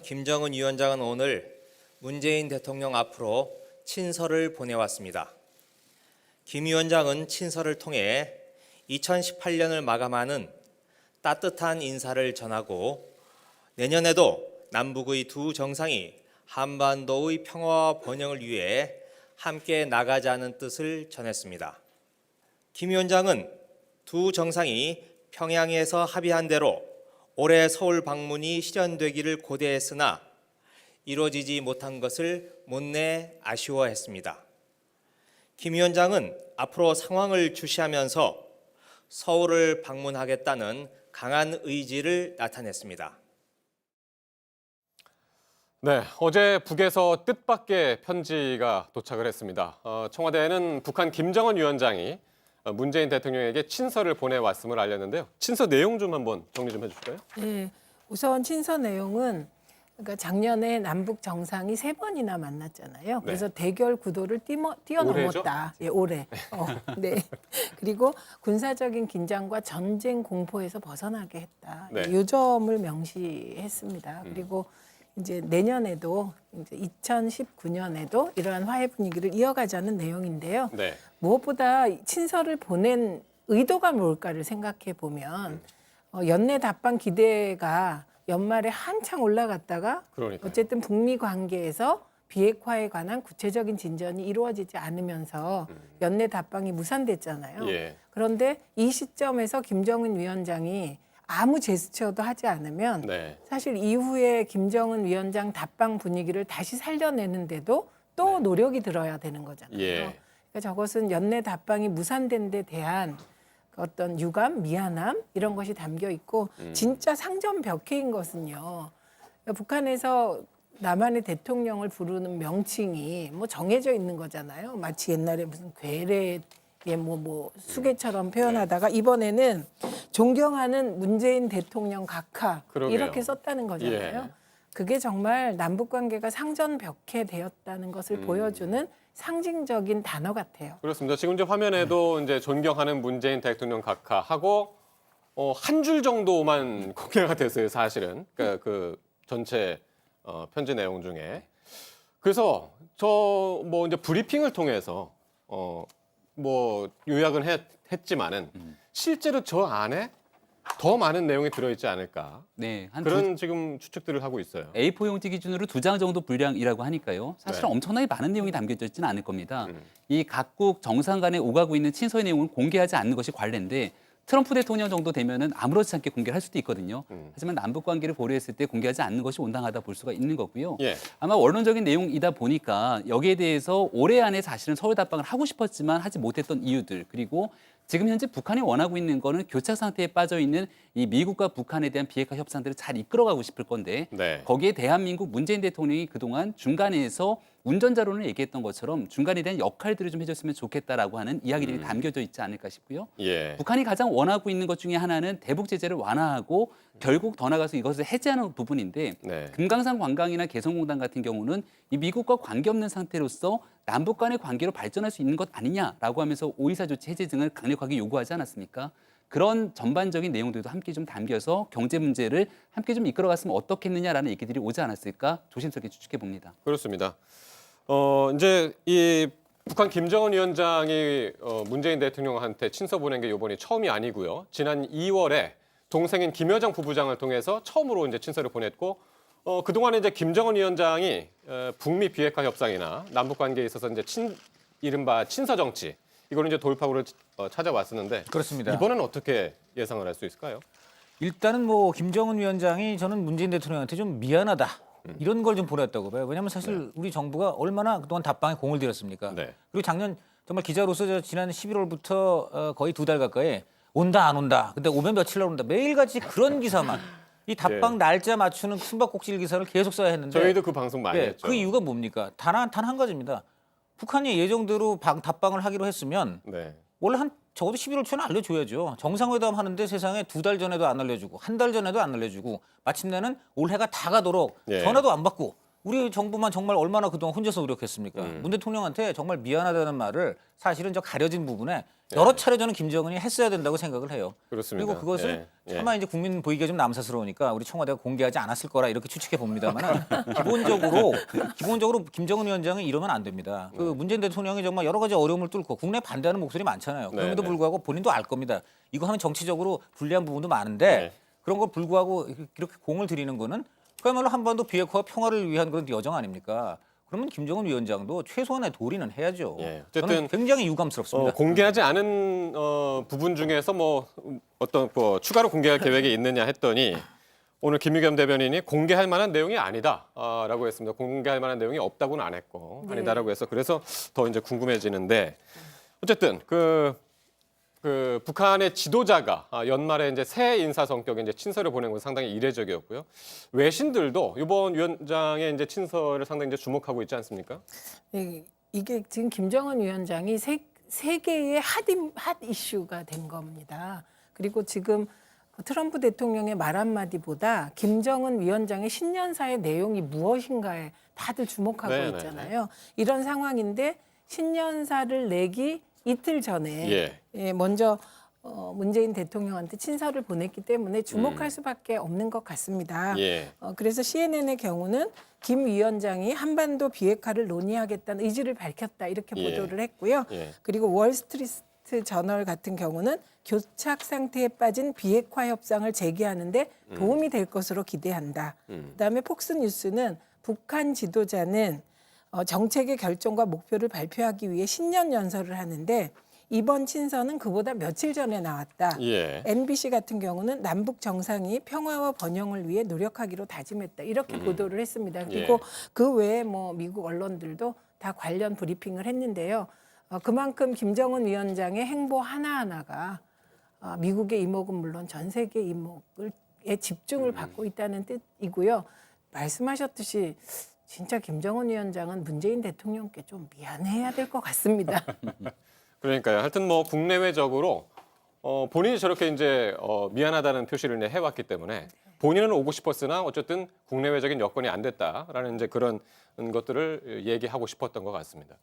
김정은 위원장은 오늘 문재인 대통령 앞으로 친서를 보내왔습니다. 김 위원장은 친서를 통해 2018년을 마감하는 따뜻한 인사를 전하고 내년에도 남북의 두 정상이 한반도의 평화와 번영을 위해 함께 나가자는 뜻을 전했습니다. 김 위원장은 두 정상이 평양에서 합의한 대로 올해 서울 방문이 실현되기를 고대했으나 이루어지지 못한 것을 못내 아쉬워했습니다. 김 위원장은 앞으로 상황을 주시하면서 서울을 방문하겠다는 강한 의지를 나타냈습니다. 네, 어제 북에서 뜻밖의 편지가 도착을 했습니다. 청와대는 북한 김정은 위원장이 문재인 대통령에게 친서를 보내왔음을 알렸는데요. 친서 내용 좀 한번 정리 좀 해주실까요? 네, 우선 친서 내용은 그러니까 작년에 남북 정상이 3번이나 만났잖아요. 그래서 대결 구도를 뛰어넘었다. 예, 올해. 네. 그리고 군사적인 긴장과 전쟁 공포에서 벗어나게 했다. 네. 이 점을 명시했습니다. 그리고 이제 내년에도 이제 2019년에도 이러한 화해 분위기를 이어가자는 내용인데요. 네. 무엇보다 친서를 보낸 의도가 뭘까를 생각해 보면 연내 답방 기대가 연말에 한창 올라갔다가 그러니까요. 어쨌든 북미 관계에서 비핵화에 관한 구체적인 진전이 이루어지지 않으면서 연내 답방이 무산됐잖아요. 예. 그런데 이 시점에서 김정은 위원장이 아무 제스처도 하지 않으면 네. 사실 이후에 김정은 위원장 답방 분위기를 다시 살려내는데도 또 노력이 들어야 되는 거잖아요. 예. 그러니까 저것은 연내 답방이 무산된 데 대한 어떤 유감, 미안함 이런 것이 담겨 있고 진짜 상전벽해인 것은요. 그러니까 북한에서 남한의 대통령을 부르는 명칭이 뭐 정해져 있는 거잖아요. 마치 옛날에 무슨 괴뢰 뭐 수계처럼 표현하다가 이번에는 존경하는 문재인 대통령 각하 그러게요. 이렇게 썼다는 거잖아요. 예. 그게 정말 남북 관계가 상전벽해되었다는 것을 보여주는 상징적인 단어 같아요. 그렇습니다. 지금 이제 화면에도 이제 존경하는 문재인 대통령 각하하고 한 줄 정도만 공개가 됐어요, 사실은. 그러니까 그 전체 편지 내용 중에. 그래서 저 뭐 이제 브리핑을 통해서 뭐 요약은 했지만은 실제로 저 안에 더 많은 내용이 들어있지 않을까. 네, 한 그런 지금 추측들을 하고 있어요. A4 용지 기준으로 2장 정도 분량이라고 하니까요. 사실은 네. 엄청나게 많은 내용이 담겨져 있지는 않을 겁니다. 이 각국 정상 간에 오가고 있는 친서의 내용을 공개하지 않는 것이 관례인데 트럼프 대통령 정도 되면은 아무렇지 않게 공개를 할 수도 있거든요. 하지만 남북 관계를 고려했을 때 공개하지 않는 것이 온당하다 볼 수가 있는 거고요. 예. 아마 원론적인 내용이다 보니까 여기에 대해서 올해 안에 사실은 서울 답방을 하고 싶었지만 하지 못했던 이유들 그리고 지금 현재 북한이 원하고 있는 거는 교착 상태에 빠져 있는 이 미국과 북한에 대한 비핵화 협상들을 잘 이끌어가고 싶을 건데 네. 거기에 대한민국 문재인 대통령이 그동안 중간에서 운전자론을 얘기했던 것처럼 중간에 대한 역할들을 좀 해줬으면 좋겠다라고 하는 이야기들이 담겨져 있지 않을까 싶고요. 예. 북한이 가장 원하고 있는 것 중에 하나는 대북 제재를 완화하고 결국 더 나가서 이것을 해제하는 부분인데 네. 금강산 관광이나 개성공단 같은 경우는 이 미국과 관계없는 상태로서 남북 간의 관계로 발전할 수 있는 것 아니냐라고 하면서 5.24 조치 해제 등을 강력하게 요구하지 않았습니까? 그런 전반적인 내용들도 함께 좀 담겨서 경제 문제를 함께 좀 이끌어갔으면 어떻겠느냐라는 얘기들이 오지 않았을까 조심스럽게 추측해 봅니다. 그렇습니다. 이제 이 북한 김정은 위원장이 문재인 대통령한테 친서 보낸 게 이번이 처음이 아니고요. 지난 2월에 동생인 김여정 부부장을 통해서 처음으로 이제 친서를 보냈고 그동안에 이제 김정은 위원장이 북미 비핵화 협상이나 남북 관계에 있어서 이제 이른바 친서 정치 이걸 이제 돌파구를 찾아왔었는데 그렇습니다. 이번엔 어떻게 예상을 할 수 있을까요? 일단은 뭐 김정은 위원장이 저는 문재인 대통령한테 좀 미안하다 이런 걸 좀 보냈다고 봐요. 왜냐하면 사실 우리 정부가 얼마나 그동안 답방에 공을 들였습니까? 네. 그리고 작년 정말 기자로서 저 지난 11월부터 거의 2달 가까이 온다 안 온다. 근데 오면 며칠 날 온다. 매일같이 그런 기사만 이 답방 날짜 맞추는 숨바꼭질 기사를 계속 써야 했는데 저희도 그 방송 많이 했죠. 그 이유가 뭡니까? 단 한 가지입니다. 북한이 예정대로 답방을 하기로 했으면 네. 원래 한 적어도 11월 초는 알려줘야죠. 정상회담 하는데 세상에 2달 전에도 안 알려주고 1달 전에도 안 알려주고 마침내는 올해가 다 가도록 예. 전화도 안 받고 우리 정부만 정말 얼마나 그동안 혼자서 노력했습니까? 문 대통령한테 정말 미안하다는 말을 사실은 저 가려진 부분에 여러 차례 저는 김정은이 했어야 된다고 생각을 해요. 그렇습니다. 그리고 그것을 예, 예. 차마 이제 국민 보기가 좀 남사스러우니까 우리 청와대가 공개하지 않았을 거라 이렇게 추측해 봅니다만은 기본적으로 김정은 위원장은 이러면 안 됩니다. 그 문재인 대통령이 정말 여러 가지 어려움을 뚫고 국내 반대하는 목소리 많잖아요. 그럼에도 네. 불구하고 본인도 알 겁니다. 이거 하면 정치적으로 불리한 부분도 많은데 네. 그런 걸 불구하고 이렇게 공을 들이는 거는 그야말로 한반도 비핵화와 평화를 위한 그런 여정 아닙니까? 그러면 김정은 위원장도 최소한의 도리는 해야죠. 예, 저는 어쨌든 굉장히 유감스럽습니다. 공개하지 않은 부분 중에서 뭐 어떤 추가로 공개할 계획이 있느냐 했더니 오늘 김의겸 대변인이 공개할 만한 내용이 아니다라고 했습니다. 공개할 만한 내용이 없다고는 안 했고 네. 아니다라고 해서 그래서 더 이제 궁금해지는데 어쨌든 그 북한의 지도자가 연말에 이제 새 인사 성격의 이제 친서를 보낸 건 상당히 이례적이었고요. 외신들도 이번 위원장의 이제 친서를 상당히 이제 주목하고 있지 않습니까? 네, 이게 지금 김정은 위원장이 세계의 핫 이슈가 된 겁니다. 그리고 지금 트럼프 대통령의 말 한마디보다 김정은 위원장의 신년사의 내용이 무엇인가에 다들 주목하고 네네네. 있잖아요. 이런 상황인데 신년사를 내기 이틀 전에 먼저 문재인 대통령한테 친서를 보냈기 때문에 주목할 수밖에 없는 것 같습니다. 예. 그래서 CNN의 경우는 김 위원장이 한반도 비핵화를 논의하겠다는 의지를 밝혔다 이렇게 예. 보도를 했고요. 예. 그리고 월스트리트 저널 같은 경우는 교착 상태에 빠진 비핵화 협상을 재개하는데 도움이 될 것으로 기대한다. 그다음에 폭스뉴스는 북한 지도자는 정책의 결정과 목표를 발표하기 위해 신년 연설을 하는데 이번 친서는 그보다 며칠 전에 나왔다. 예. MBC 같은 경우는 남북 정상이 평화와 번영을 위해 노력하기로 다짐했다. 이렇게 보도를 했습니다. 그리고 예. 그 외에 뭐 미국 언론들도 다 관련 브리핑을 했는데요. 그만큼 김정은 위원장의 행보 하나하나가 미국의 이목은 물론 전 세계 이목에 집중을 받고 있다는 뜻이고요. 말씀하셨듯이 진짜 김정은 위원장은 문재인 대통령께 좀 미안해야 될 것 같습니다. 그러니까요. 하여튼 뭐 국내외적으로 본인이 저렇게 이제 미안하다는 표시를 이제 해왔기 때문에 본인은 오고 싶었으나 어쨌든 국내외적인 여건이 안 됐다라는 이제 그런 것들을 얘기하고 싶었던 것 같습니다.